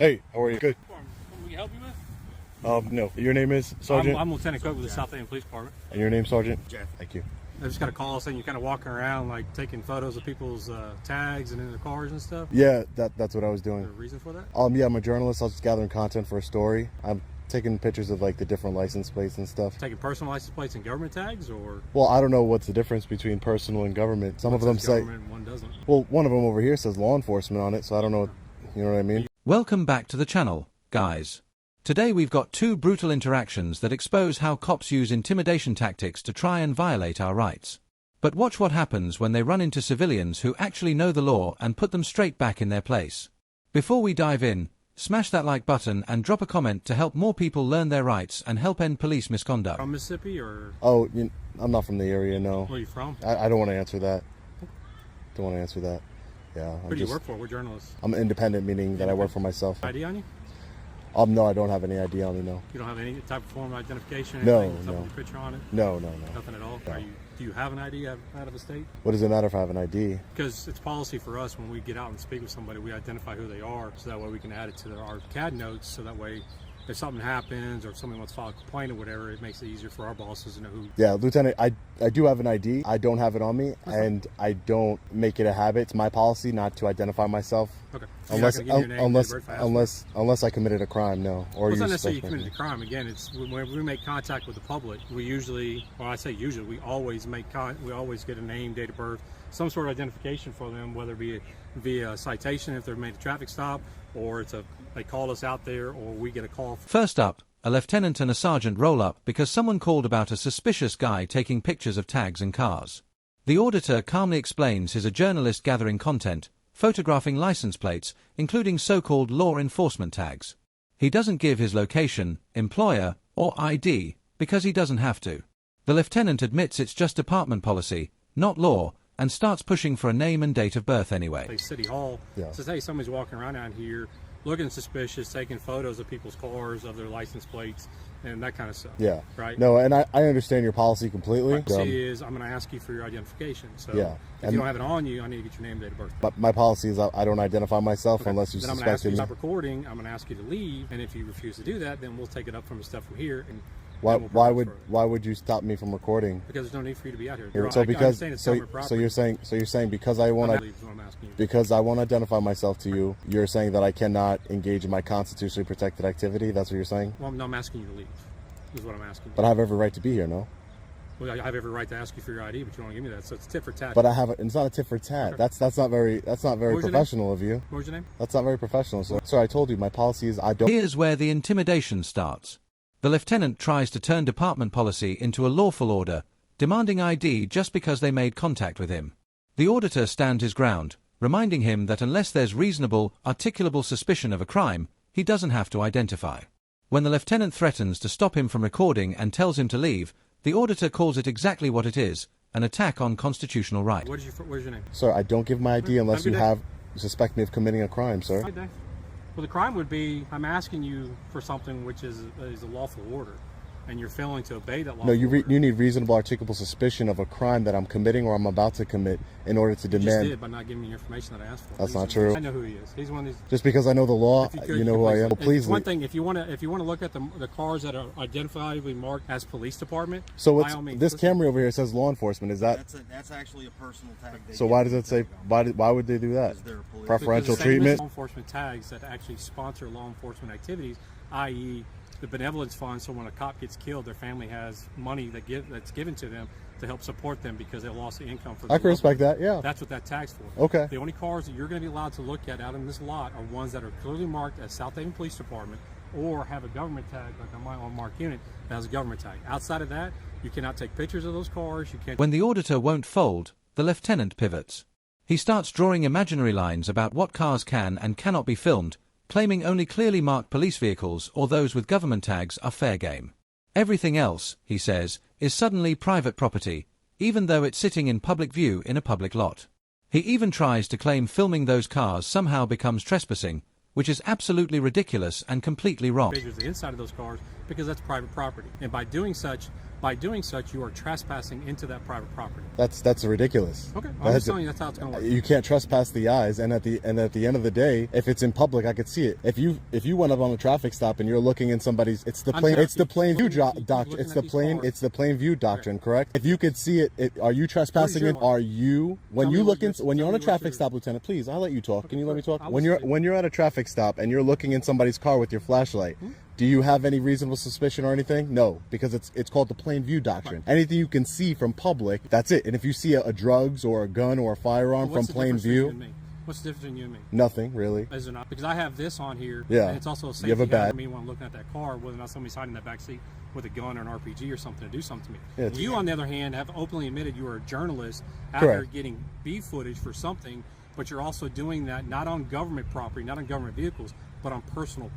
Hey, how are you? Good. Can we help you with? No. Your name is Sergeant? I'm Lieutenant Cook with the South End Police Department. And your name, Sergeant? Jeff. Thank you. I just got a call saying you're kind of walking around, like taking photos of people's tags and in their cars and stuff. Yeah, that's what I was doing. Is there a reason for that? Yeah, I'm a journalist. I was just gathering content for a story. I'm taking pictures of like the different license plates and stuff. Taking personal license plates and government tags, or? Well, I don't know what's the difference between personal and government. Some of them say government, one doesn't. Well, one of them over here says law enforcement on it, so I don't know. You know what I mean? Welcome back to the channel, guys. Today we've got two brutal interactions that expose how cops use intimidation tactics to try and violate our rights. But watch what happens when they run into civilians who actually know the law and put them straight back in their place. Before we dive in, smash that like button and drop a comment to help more people learn their rights and help end police misconduct. From Mississippi, or? Oh, I'm not from the area, no. Where are you from? I don't want to answer that. Don't want to answer that. Yeah. Who do you work for? We're journalists. I'm independent, meaning that I work for myself. ID on you? No, I don't have any ID on me, no. You don't have any type of form of identification? No, anything, no. With your picture on it? No. Nothing at all? No. Do you have an ID out of the state? What does it matter if I have an ID? Because it's policy for us when we get out and speak with somebody, we identify who they are, so that way we can add it to our CAD notes, so that way if something happens or if somebody wants to file a complaint or whatever, it makes it easier for our bosses to know who. Yeah, Lieutenant, I do have an ID. I don't have it on me, and I don't make it a habit. It's my policy not to identify myself. Okay. Unless I committed a crime, no. Or well, it's not necessarily you committed a crime. Again, it's when we make contact with the public, we usually, well, I say usually, we always get a name, date of birth, some sort of identification for them, whether it be via citation if they've made a traffic stop, or they call us out there, or we get a call. First up, a lieutenant and a sergeant roll up because someone called about a suspicious guy taking pictures of tags and cars. The auditor calmly explains he's a journalist gathering content, photographing license plates, including so-called law enforcement tags. He doesn't give his location, employer, or ID because he doesn't have to. The lieutenant admits it's just department policy, not law, and starts pushing for a name and date of birth anyway. City Hall says, hey, somebody's walking around out here looking suspicious, taking photos of people's cars, of their license plates, and that kind of stuff. Yeah. Right? No, and I understand your policy completely. My policy is I'm going to ask you for your identification. So yeah. If you don't have it on you, I need to get your name and date of birth. But my policy is I don't identify myself unless you then suspect me. I'm going to ask you to stop recording. I'm going to ask you to leave, and if you refuse to do that, then we'll take it up from the stuff from here. And why would you stop me from recording? Because there's no need for you to be out here. So you're saying because I want to identify myself to you, you're saying that I cannot engage in my constitutionally protected activity. That's what you're saying? Well, no, I'm asking you to leave. Is what I'm asking. But I have every right to be here, no? Well, I have every right to ask you for your ID, but you don't give me that. So it's tit for tat. But it's not a tit for tat. Okay. That's not very professional of you. What was your name? That's not very professional. So I told you my policy is I don't. Here's where the intimidation starts. The lieutenant tries to turn department policy into a lawful order, demanding ID just because they made contact with him. The auditor stands his ground, reminding him that unless there's reasonable, articulable suspicion of a crime, he doesn't have to identify. When the lieutenant threatens to stop him from recording and tells him to leave, the auditor calls it exactly what it is, an attack on constitutional right. What's your name? Sir, I don't give my ID unless you suspect me of committing a crime, sir. Well, the crime would be I'm asking you for something which is a lawful order, and you're failing to obey that lawful order. You need reasonable, articulable suspicion of a crime that I'm committing or I'm about to commit in order to demand. You just did by not giving me information that I asked for. That's not true. I know who he is. He's one of these. Just because I know the law, you know who I am. Well, please. One thing, if you want to look at the cars that are identifiably marked as police department. So this Camry over here says law enforcement. Is that? That's actually a personal tag. So why does it say? Why would they do that? Preferential treatment. Law enforcement tags that actually sponsor law enforcement activities, i.e. the benevolence fund, so when a cop gets killed, their family has money that's given to them to help support them because they lost the income for. I can respect that. Yeah. That's what that tag's for. Okay. The only cars that you're going to be allowed to look at out in this lot are ones that are clearly marked as South Haven Police Department or have a government tag, like on my own marked unit that has a government tag. Outside of that, you cannot take pictures of those cars. You can't. When the auditor won't fold, the lieutenant pivots. He starts drawing imaginary lines about what cars can and cannot be filmed, claiming only clearly marked police vehicles or those with government tags are fair game. Everything else, he says, is suddenly private property, even though it's sitting in public view in a public lot. He even tries to claim filming those cars somehow becomes trespassing, which is absolutely ridiculous and completely wrong. Pictures of the inside of those cars because that's private property. And by doing such, you are trespassing into that private property. That's ridiculous. Okay, I'm just telling you that's how it's going to work. You can't trespass the eyes, and at the end of the day, if it's in public, I could see it. If you went up on a traffic stop and you're looking in somebody's, it's the plain view doctrine. It's the plain view doctrine, correct? If you could see it, are you trespassing it? Are you when you're on a traffic stop, Lieutenant? Please, I'll let you talk. Can you let me talk? When you're at a traffic stop and you're looking in somebody's car with your flashlight. Do you have any reasonable suspicion or anything? No, because it's called the plain view doctrine. Right. Anything you can see from public, that's it. And if you see a drugs or a gun or a firearm from plain view, what's the difference between you and me? Nothing really. Is it not? Because I have this on here, yeah, and it's also a safety hazard for me when I'm looking at that car, whether or not somebody's hiding in that back seat with a gun or an RPG or something to do something to me. Yeah, you, on the other hand, have openly admitted you are a journalist out here getting B footage for something, but you're also doing that not on government property, not on government vehicles, but on personal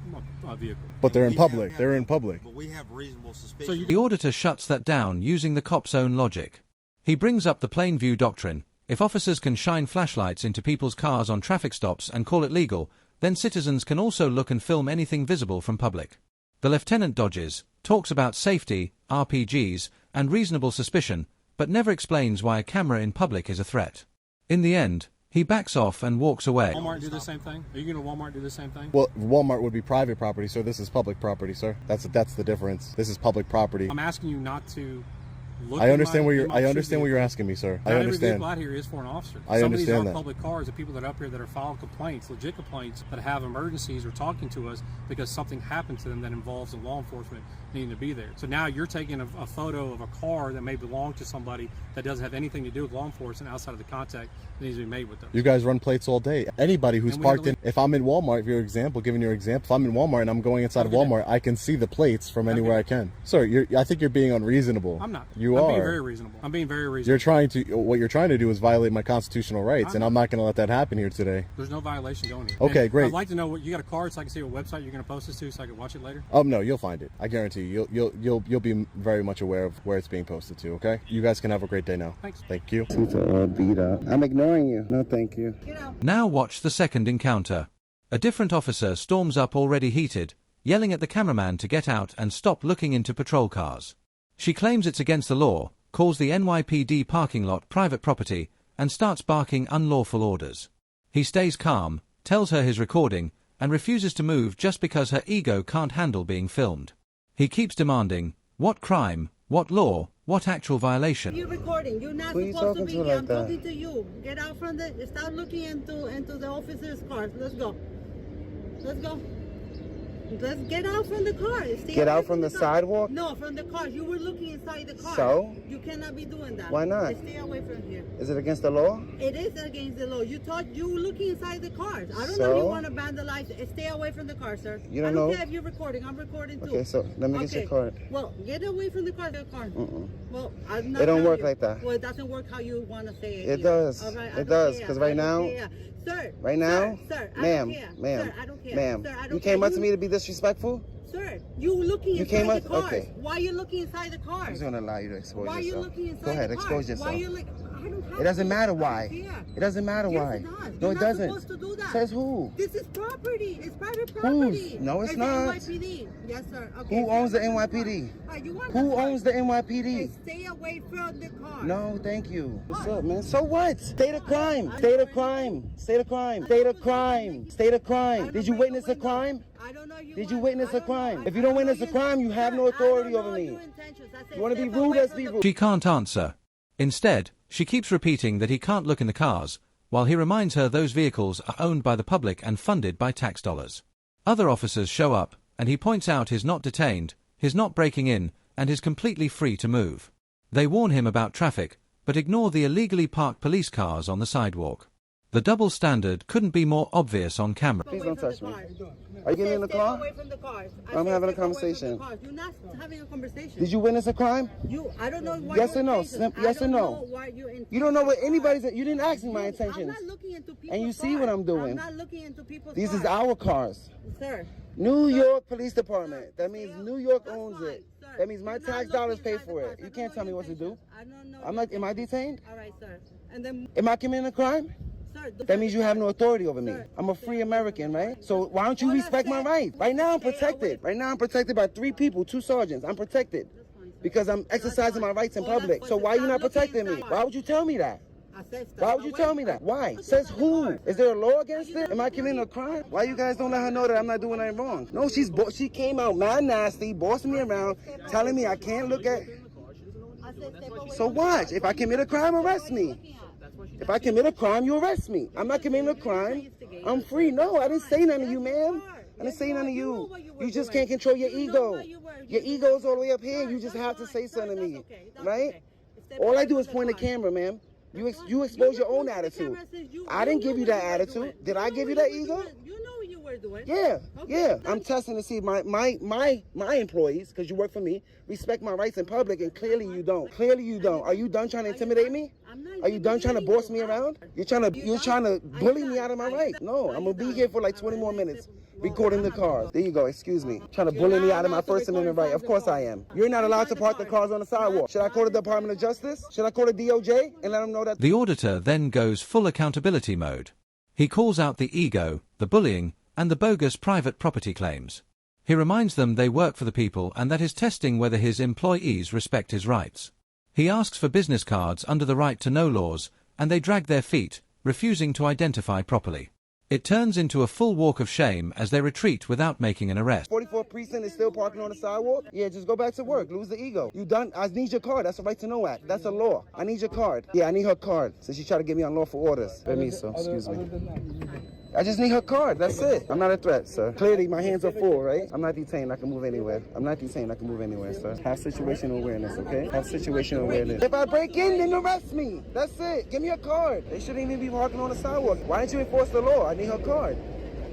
vehicles. But they're in public. They're in public. But we have reasonable suspicion. So the auditor shuts that down using the cop's own logic. He brings up the plain view doctrine. If officers can shine flashlights into people's cars on traffic stops and call it legal, then citizens can also look and film anything visible from public. The lieutenant dodges, talks about safety, RPGs, and reasonable suspicion, but never explains why a camera in public is a threat. In the end, he backs off and walks away. Walmart do the same thing? Are you going to Walmart do the same thing? Well, Walmart would be private property, sir. This is public property, sir. That's the difference. This is public property. I'm asking you not to look I understand what you're asking me, sir. I understand. Every vehicle out here is for an officer. I understand that. Some of these are public cars, the people that are up here that are filing complaints, legit complaints, that have emergencies or talking to us because something happened to them that involves the law enforcement needing to be there. So now you're taking a photo of a car that may belong to somebody that doesn't have anything to do with law enforcement outside of the contact that needs to be made with them. You guys run plates all day. Anybody who's parked in, if I'm in Walmart, giving your example, if I'm in Walmart and I'm going inside of Walmart, I can see the plates from anywhere I can. Sir, I think you're being unreasonable. I'm not. I'm being very reasonable. I'm being very reasonable. What you're trying to do is violate my constitutional rights, and I'm not going to let that happen here today. There's no violation going here. Okay, great. I'd like to know what you got a card so I can see what website you're going to post this to so I can watch it later. No, you'll find it. I guarantee you. You'll be very much aware of where it's being posted to. Okay. You guys can have a great day now. Thanks. Thank you. Beat up. I'm ignoring you. No, thank you. Now watch the second encounter. A different officer storms up already heated, yelling at the cameraman to get out and stop looking into patrol cars. She claims it's against the law, calls the NYPD parking lot private property, and starts barking unlawful orders. He stays calm, tells her his recording, and refuses to move just because her ego can't handle being filmed. He keeps demanding, what crime, what law, what actual violation? You're recording. You're not supposed to be here. I'm talking to you. Get out from stop looking into the officer's cars. Let's go. Let's go. Let's get out from the car. Get out from the sidewalk? No, from the car. You were looking inside the car. So? You cannot be doing that. Why not? Stay away from here. Is it against the law? It is against the law. You were looking inside the cars. I don't know if you want to vandalize. Stay away from the car, sir. You don't know? I don't care if you're recording. I'm recording too. Okay, so let me get your card. Well, get away from the car. Well, I'm not. It don't work like that. Well, it doesn't work how you want to say it. It does. All right, it does. Because right now, sir. Right now, sir, ma'am, sir, I don't care. Ma'am, Sir, I don't you came care. up to me to be disrespectful? Sir, you looking inside the cars. Okay. Why are you looking inside the cars? I'm just going to allow you to expose yourself. Why are you looking inside Go ahead, the cars? expose yourself. Why are you like, I don't have It doesn't matter to. why. It doesn't matter why. It does. No, You're it doesn't. Not supposed to do that. Says who? This is property. It's private property. Whose? No, it's The not. NYPD. Yes, sir. Okay. Who owns the NYPD? Who owns the NYPD? Stay away from the car. No, thank you. What's up, man? So what? State of crime. State of crime. State of crime. State of crime. State of crime. Did you witness a crime? I don't know you. Did you witness a crime? If you don't witness a crime, you have no authority over me. You want to be rude, let's be rude. She can't answer. Instead, she keeps repeating that he can't look in the cars, while he reminds her those vehicles are owned by the public and funded by tax dollars. Other officers show up, and he points out he's not detained, he's not breaking in, and is completely free to move. They warn him about traffic, but ignore the illegally parked police cars on the sidewalk. The double standard couldn't be more obvious on camera. Please don't touch me. Are you getting in the car? Away from the cars. I'm having a conversation. You're not having a conversation. Did you witness a crime? I don't know why. Yes or no? Yes or no? You don't know what anybody's. You didn't ask me my intentions. I'm not looking into people's And you see what I'm doing. I'm not looking into people's These cars. is our cars. Sir. New York Police Department. That means New York owns it. That means my tax dollars pay for it. You can't tell me what to do. I don't know. I'm not. Am I detained? All right, sir. And then. Am I committing a crime? Sir, That means you have no authority over me. Sir, I'm a free American, right? So why don't you All I respect my said- rights? Right now I'm Okay, protected. Right now I'm protected by 3 people, 2 sergeants. I'm protected because I'm exercising my rights in All that's public. fine. So why are you not Stop looking protecting me? inside. Why would you tell me that? I said stop Why would you away. tell me that? Why? Says who? Is there a law against it? Am I committing a crime? Why you guys don't let her know that I'm not doing anything wrong? No, she came out mad nasty, bossing me around, telling me I can't look at. I said step away. So watch. If I commit a crime, arrest me. If I commit a crime, you arrest me. I'm not committing a crime. I'm free. No, I didn't say nothing to you, ma'am. I didn't say nothing to you. You just can't control your ego. Your ego is all the way up here. You just have to say something to me, right? All I do is point the camera, ma'am. You expose your own attitude. I didn't give you that attitude. Did I give you that ego? You know what you were doing. Yeah, Okay, yeah. then- I'm testing to see if my employees, because you work for me, respect my rights in public, and clearly you don't. Clearly you don't. Are you done trying to intimidate me? I'm not Are you done trying to boss me around? You're trying to bully me out of my rights. No, I'm gonna be here for like 20 more minutes recording the cars. There you go. Excuse me. Trying to bully me out of my First Amendment right. Of course I am. You're not allowed to park the cars on the sidewalk. Should I call the Department of Justice? Should I call the DOJ and let them know that? The auditor then goes full accountability mode. He calls out the ego, the bullying, and the bogus private property claims. He reminds them they work for the people and that is testing whether his employees respect his rights. He asks for business cards under the right to know laws, and they drag their feet, refusing to identify properly. It turns into a full walk of shame as they retreat without making an arrest. 44 precinct is still parking on the sidewalk? Yeah, just go back to work. Lose the ego. You done? I need your card. That's a right to know act. That's a law. I need your card. Yeah, I need her card. Since she tried to get me unlawful orders. Permiso, excuse me. I just need her card. That's it. I'm not a threat, sir. Clearly, my hands are full, right? I'm not detained. I can move anywhere. I'm not detained. I can move anywhere, sir. Have situational awareness, okay? Have situational awareness. If I break in, then arrest me. That's it. Give me a card. They shouldn't even be parking on the sidewalk. Why didn't you enforce the law? I need her card.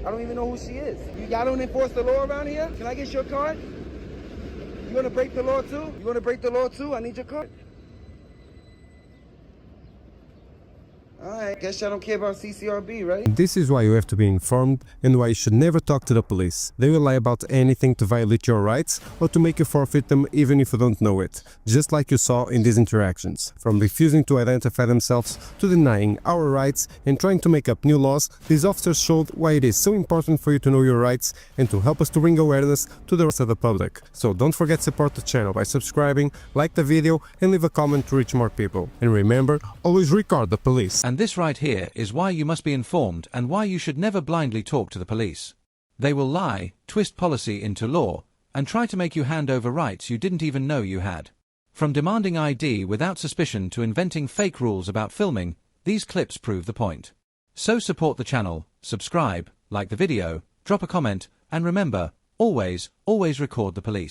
I don't even know who she is. Y'all don't enforce the law around here? Can I get your card? You gonna break the law too? You gonna break the law too? I need your card. Alright, guess y'all don't care about CCRB, right? This is why you have to be informed and why you should never talk to the police. They will lie about anything to violate your rights or to make you forfeit them even if you don't know it, just like you saw in these interactions. From refusing to identify themselves to denying our rights and trying to make up new laws, these officers showed why it is so important for you to know your rights and to help us to bring awareness to the rest of the public. So don't forget to support the channel by subscribing, like the video and leave a comment to reach more people. And remember, always record the police. And this right here is why you must be informed and why you should never blindly talk to the police. They will lie, twist policy into law, and try to make you hand over rights you didn't even know you had. From demanding ID without suspicion to inventing fake rules about filming, these clips prove the point. So support the channel, subscribe, like the video, drop a comment, and remember, always record the police.